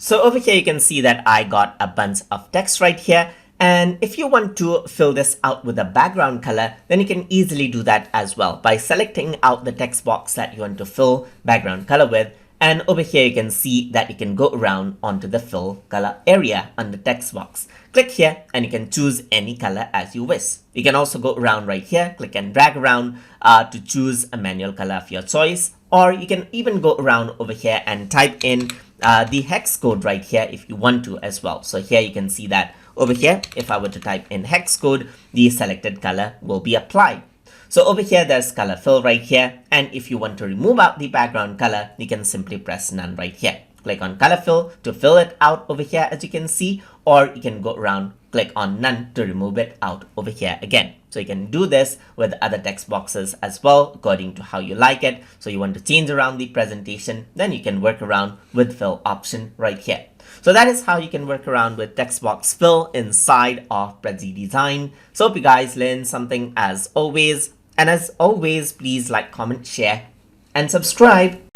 So over here, you can see that I got a bunch of text right here. And if you want to fill this out with a background color, then you can easily do that as well by selecting out the text box that you want to fill background color with. And over here, you can see that you can go around onto the fill color area on the text box. Click here and you can choose any color as you wish. You can also go around right here, click and drag around to choose a manual color of your choice. Or you can even go around over here and type in the hex code right here if you want to as well. So here you can see that over here, if I were to type in hex code, the selected color will be applied. So over here, there's color fill right here. And if you want to remove out the background color, you can simply press none right here. Click on color fill to fill it out over here, as you can see, or you can go around, click on none to remove it out over here again. So you can do this with other text boxes as well, according to how you like it. So you want to change around the presentation, then you can work around with fill option right here. So that is how you can work around with text box fill inside of Prezi Design. So hope you guys learned something as always. And as always, please like, comment, share, and subscribe.